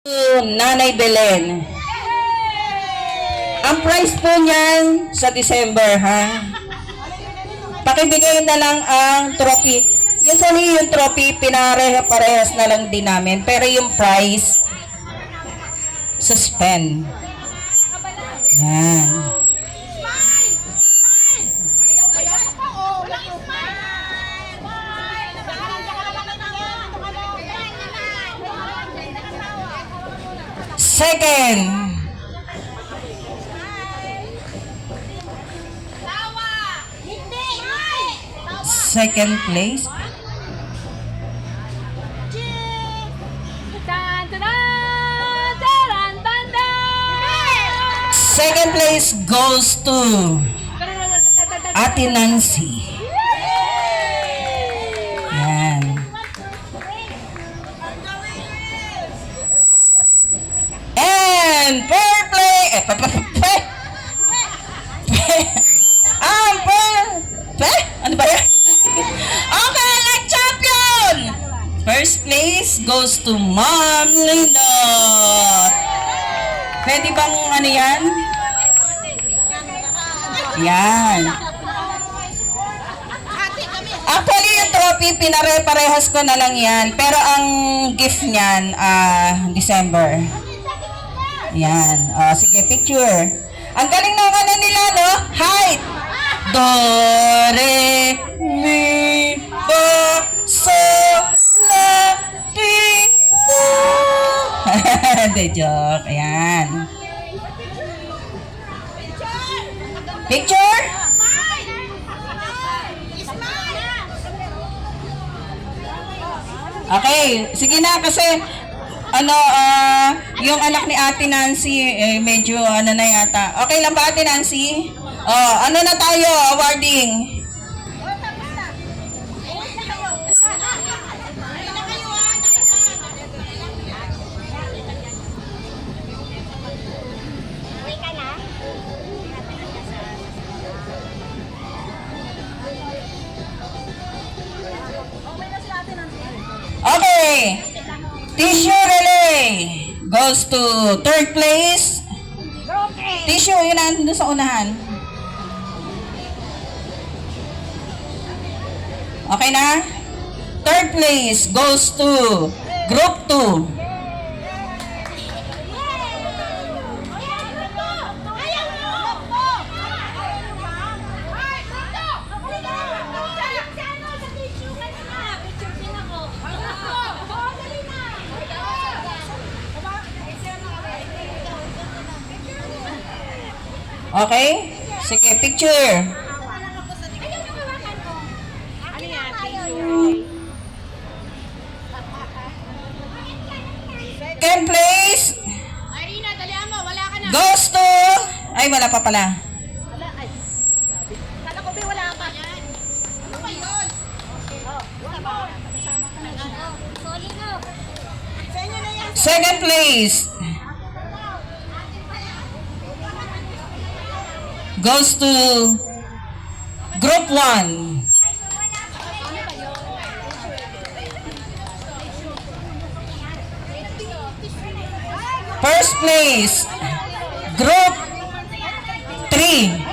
Nanay Belen. Ang price po niyan sa December, ha? Pakibigay na lang ang trophy. Usually yung trophy, parehas na lang din namin. Pero yung price, suspend. Yan. Second. Second place. Second place goes to Ate Nancy. Yan. And third place. Ano ba yan? Okay, like champion! First place goes to Ma'am Lindot. Pwede bang ano yan? Yan. Actually, yung trophy, pinare-parehas ko na lang yan. Pero ang gift niyan, December. Yan. Sige, picture. Ang galing ng ano nila, no? Height! Do, re, mi, fa, so, la, ti, do. Hindi, joke. Ayan. Picture? Okay, sige na kasi yung anak ni Ate Nancy medyo ano na yata. Okay lang ba Ate Nancy? Oh, ano na tayo, awarding. Okay. Tissue relay goes to third place. Tissue, yun nandun sa unahan. Okay na? Third place goes to Group 2. Okay? Sige, picture. Second place goes to... Ay, wala pa pala. Second place goes to Group 1. First place, Group 3.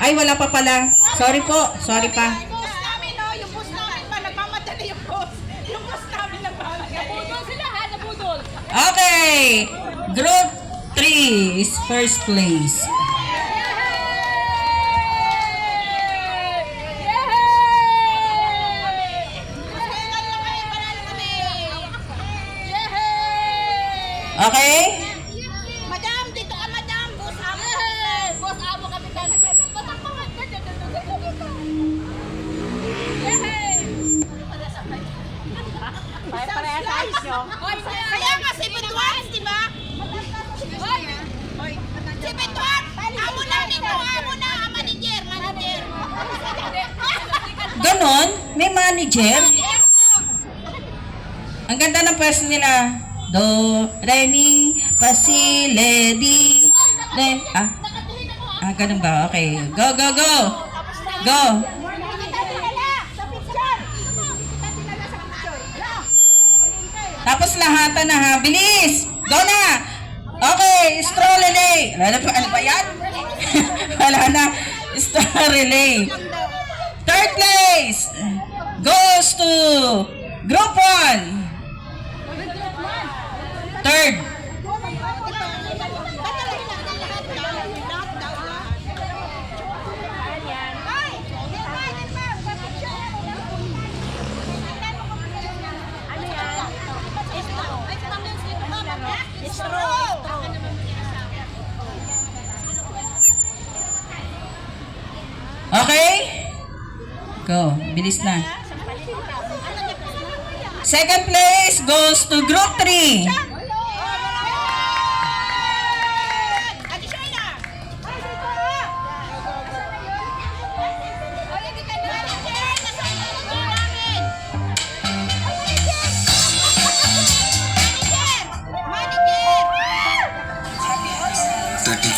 Ay, wala pa pala. Sorry po. Sorry pa. Okay. Group 3 is first place. Okay? Madam, dito ka madam. Boss amo. Boss amo kami kan. Parehas ayos nyo. Kaya nga si Betuan, di ba? Si Betuan, amo na nito, amo na, manager. Ganon? May manager? Ang ganda ng pwesto nila. Do, re, mi, fa, si, le, di, re. Ganun ba? Okay. Go, go, go. Go. Tapos lahatan na ha. Bilis! Go na! Okay, straw relay. Ano ba yan? Wala na. Straw relay. Third place goes to Group 1. Third. Okay? Go. Bilis na. Second place goes to Group 3.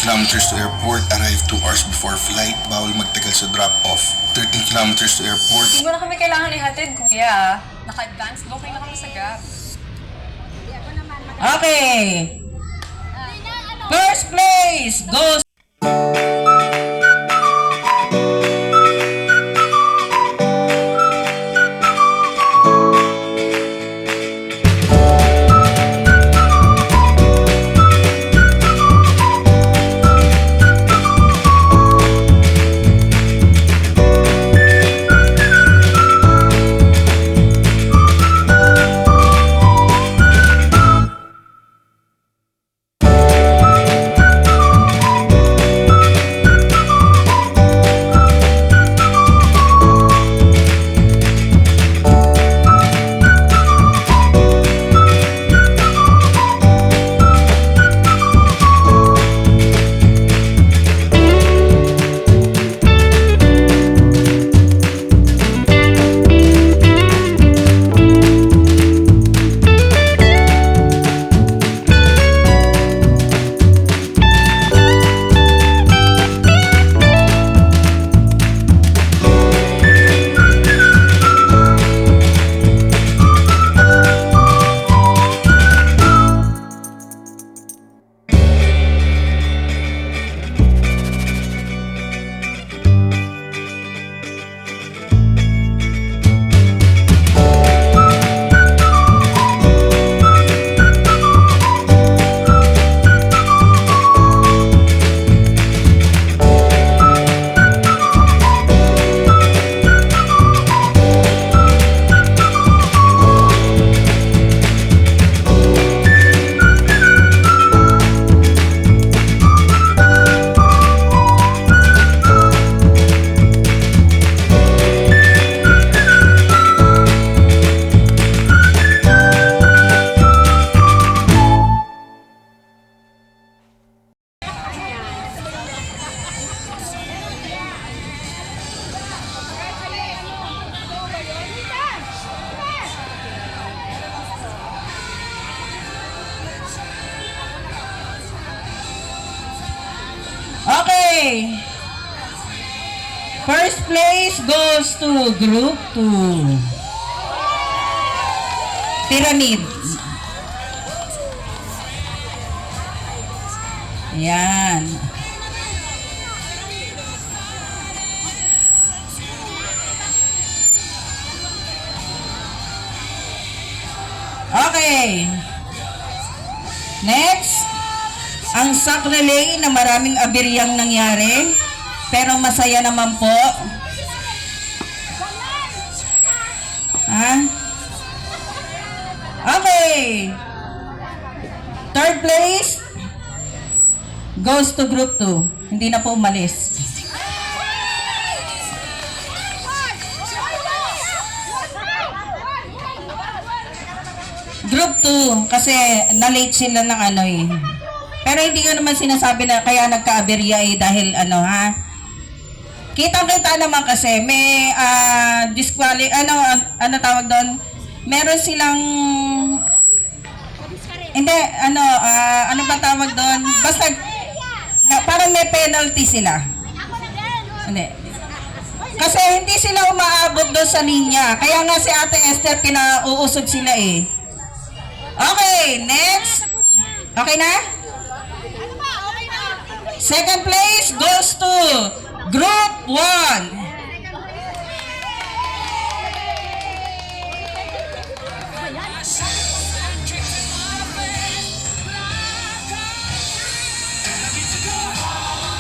Kilometers to airport, arrive 2 hours before flight, bawal magtagal sa drop-off. 13 kilometers to airport. Hindi mo na kami kailangan ihatid, kuya. Naka-advance booking na kami sa Gap. Okay. First place goes Okay. First place goes to Group 2. Pyramid. Yan. Okay. Next, ang sack relay na maraming abiryang nangyari, pero masaya naman po. Ha? Okay. Third place goes to Group 2. Hindi na po umalis. Group 2, kasi na-late sila ng ano eh. Pero hindi ko naman sinasabi na kaya nagka-aberya eh dahil ano ha. Kitang-kita naman kasi may ano tawag doon? Meron silang hindi ano ba tawag doon? Basta parang may penalty sila. Hindi. Kasi hindi sila umaabot doon sa linya. Kaya nga si Ate Esther pinauusog sila eh. Okay, next. Okay na? Second place goes to Group 1.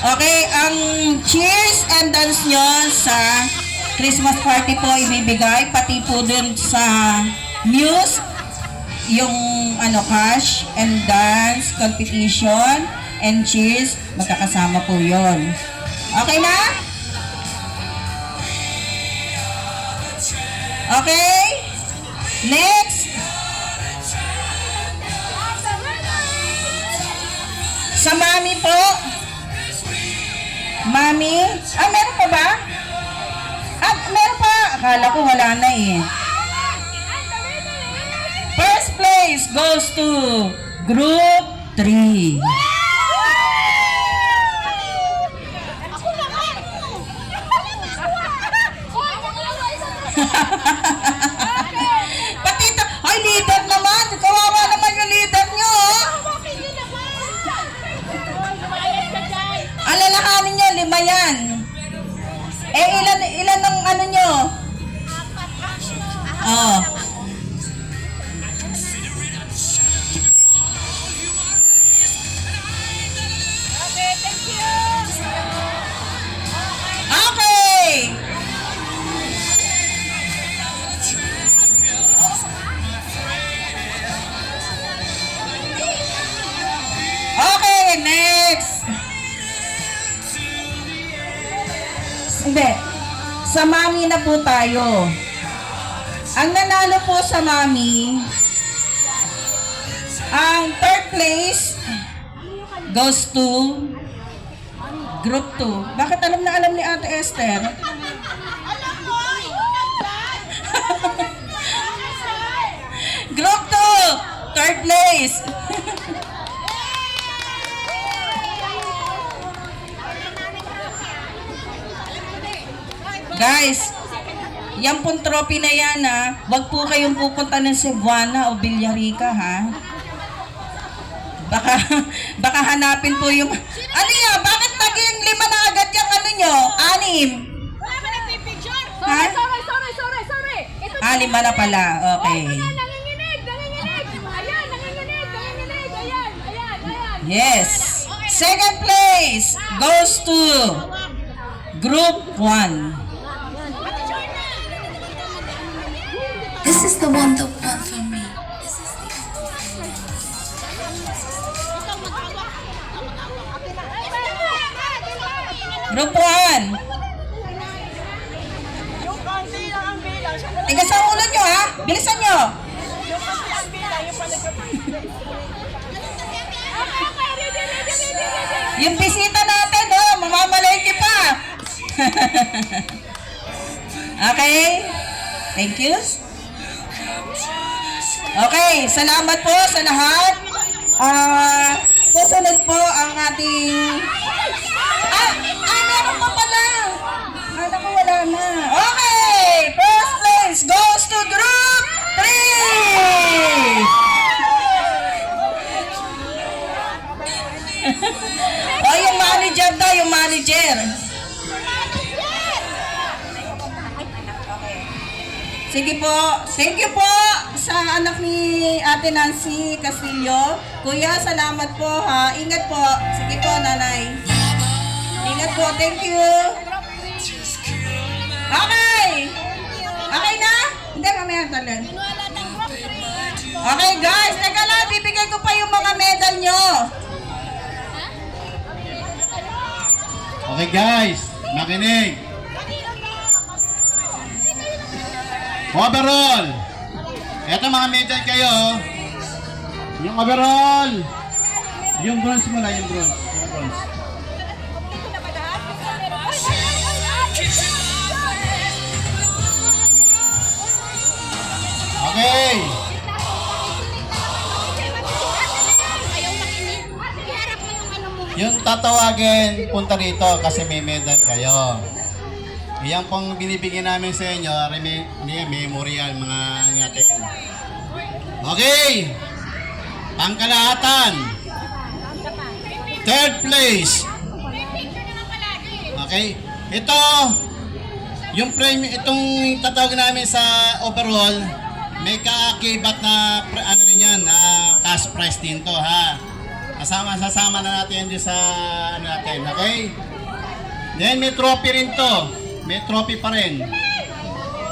Okay, ang cheers and dance nyo sa Christmas party po ibibigay, pati po dun sa news, yung cash and dance competition and cheers, magkakasama po yon. Okay na? Okay? Next. Sa mami po. Mami? Meron pa ba? Meron pa. Akala ko wala na eh. First place goes to Group 3. Pati ito, ay leader naman. Kawawa naman yung leader nyo. Alalahanin nyo, 5 yan. Ilan ang nyo? Oh. Okay, thank you. Okay. Okay, next. Hindi. Sa mami na po tayo. Ang nanalo po sa mami, ang third place goes to Group 2. Bakit alam na alam ni Ate Esther? Alam mo, Group 2, third place. Guys, yan pong trophy na yan ha. Huwag po kayong pupunta ng Cebuana o Villarica ha. Baka hanapin po yung... Aliya, bakit naging 5 na agad yung nyo? 6? wala ba nagpipicture? Ha? Sorry. Ito 5 na pala, okay. nanginginig. Ayan, nanginginig. Ayan. Yes. Second place goes to Group 1. This is the one for me. Group 1. Yung konti lang ang bilang. Tigas ang ulo nyo ha. Bilisan nyo. Yung konti ang bilang. Yung pala ready. Yung bisita natin, mamamalengke pa. Okay? Thank you. Okay, salamat po sa lahat. Susunod po ang ating... meron pa pala. Akala ko wala na. Okay, first place goes to Group 3. Yung manager daw, yung manager. Sige po. Thank you po sa anak ni Ate Nancy Castillo. Kuya, salamat po ha. Ingat po. Sige po, nanay. Ingat po. Thank you. Okay. Okay na? Hindi, mamaya talan. Okay guys, teka lang. Bibigay ko pa yung mga medal nyo. Okay guys, makinig. Overall. Eto mga medal kayo. Yung overall. Yung bronze mo lang, yung bronze. Okay. Yung tatawagin, punta rito kasi may medal kayo. Yan pong binibigyan namin sa inyo, memorial mga natin. Okay! Pangkalahatan. Third place. Okay? Ito, yung premium, itong tatawag namin sa overall, may kaakibat na, ano rin yan, cash prize din to, ha? Sasama na natin din sa, ano natin, okay? Then, may trophy rin to. May trophy pa rin.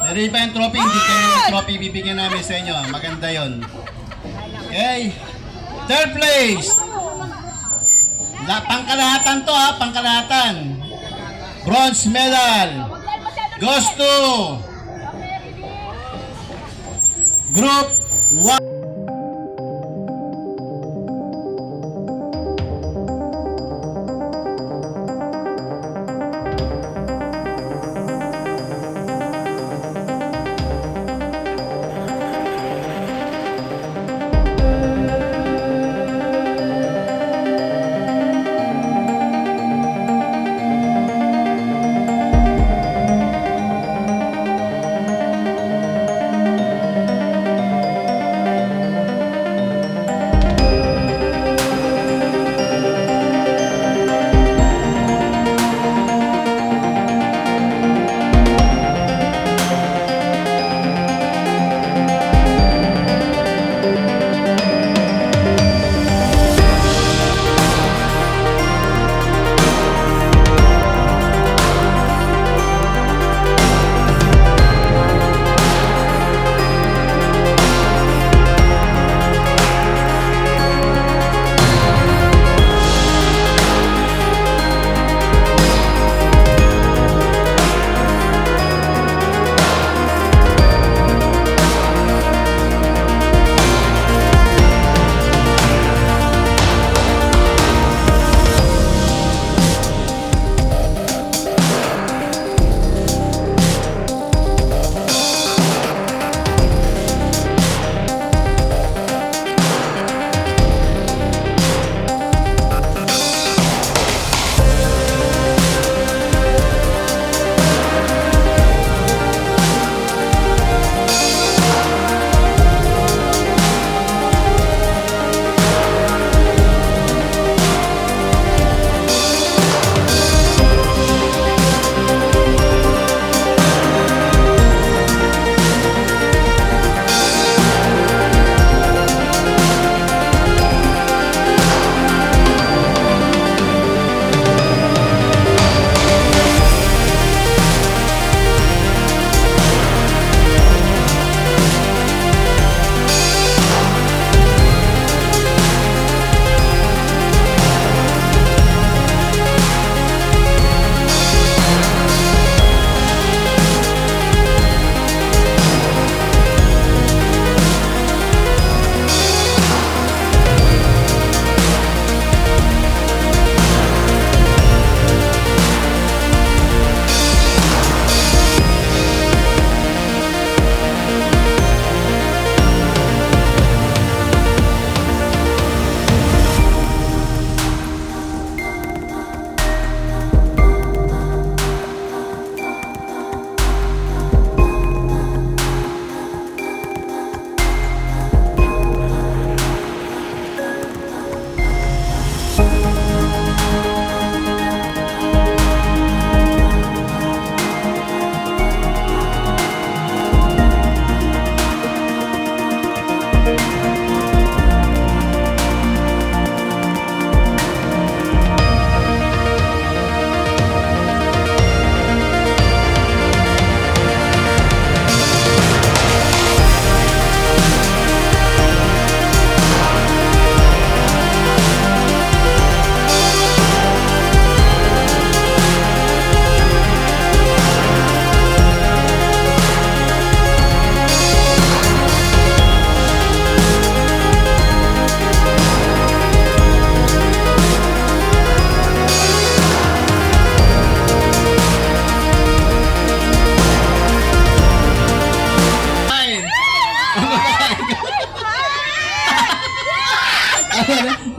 Pero iba yung trophy, hindi kayo yung trophy bibigyan namin sa inyo. Maganda yon. Okay? Third place. Pangkalahatan to, ha? Pangkalahatan. Bronze medal goes to Group 1.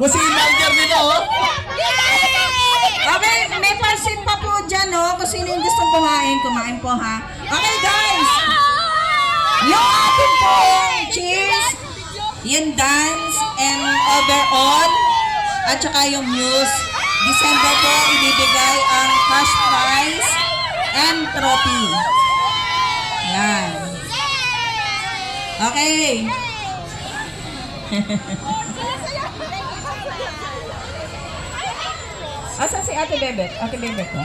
Kasi in-order nila, oh. Okay, may pansit pa po dyan, no? Kung sino yung gustong kumain po, ha? Okay, guys! Yung ating po cheese Yung dance and overall, at saka yung news. December po, ibibigay ang cash prize and trophy. Yan. Okay. Asan si Ate Bebet? Ate Bebet ko.